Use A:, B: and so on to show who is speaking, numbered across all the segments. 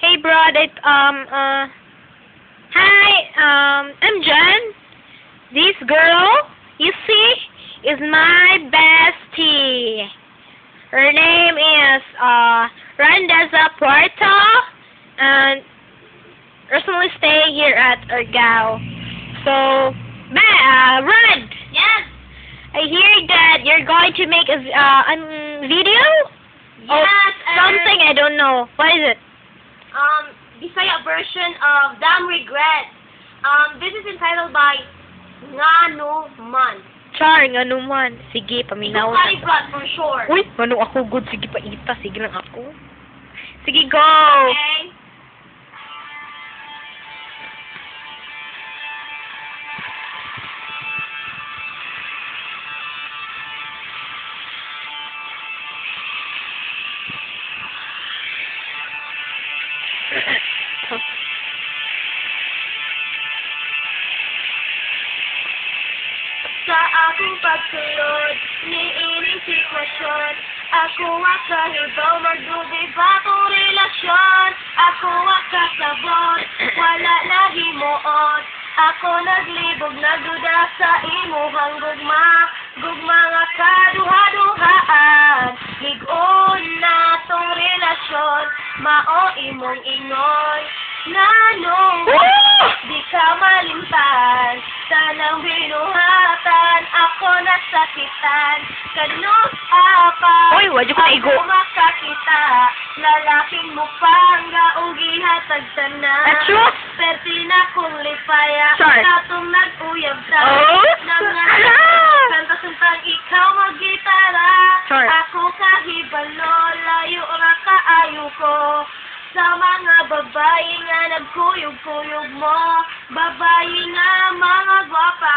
A: Hey, bro. Hi. I'm Jen. This girl, you see, is my bestie. Her name is Randeza Puerto, and recently stay here at Argao. So, Rand.
B: Yes.
A: I hear that you're going to make a video.
B: Yes.
A: Something I don't know. What is it?
B: Bisaya version of Damn Regret. This is entitled by Ngano Man.
A: Char, nga naman. Sige, paminaw.
B: Kalibrad for short.
A: Uy, ano ako good? Sige pa, ita. Sige lang ako. Sige, go!
B: Okay. Sa akong pagsulod, niining sitwasyon, ako kahibaw, magdugay ba kong relasyon? Ako kasabot, wala na himuot. Ako naglibog, nagduda sa imuhang gugma, gugma nga kaduha-duhaan. Ligon na tong relasyon, mao imong ingoy. Nanong, di ka malimtan, tanang binuhatan, ako nasakitan, kanus apa,
A: Uy, wadyo ko na igo.
B: ako makakita, lalaking mupanga, ugihat agtanan,
A: Achos!
B: perti na kong lipaya,
A: Sorry.
B: katong nag-uyab ta,
A: Oh?
B: kanta-kantang ikaw mag-gitara,
A: Sorry.
B: ako kahibalo, layo ra kaayo ko. Sa mga babae nga nagkuyog-kuyog mo, babae nga mga gwapa.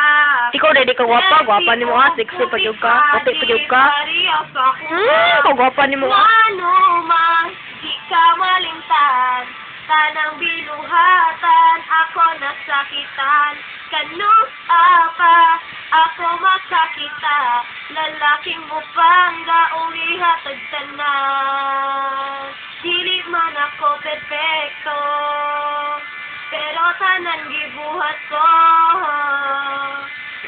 A: Ikaw na, di ka gwapa. Gwapa ni mo ha. Sexy pa yung ka. Pati pa yung ka. Kagwapa ni mo ha.
B: Ano man, di ka malintan. Tanang binuhatan, ako nasakitan. Kanus apa, ako masakita. Lalaking upangga, ulihat agtanan. Dili man ako perfecto, pero tanan gibuhat ko.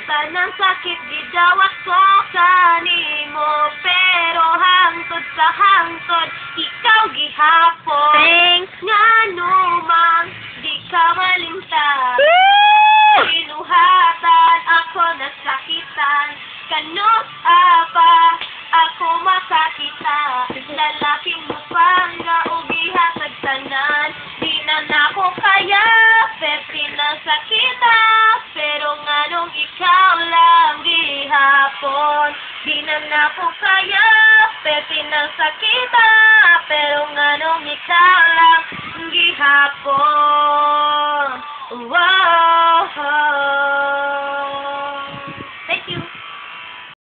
B: Tanang sakit gidawat ko kanimo, pero hangtod sa hangtod, ikaw gihapon.
A: Thanks.
B: Ngano man, di ka malimtan.
A: Woo!
B: Pinuhatan, ako nasakitan. Kanus apa, ako masakita. Lalaking mupanga, ugihat nagtanan. Di na nako kaya, perti na sakita. Pero nganong ikaw lang gihapon. Di na nako kaya, perti na sakita. Pero nganong ikaw lang gihapon.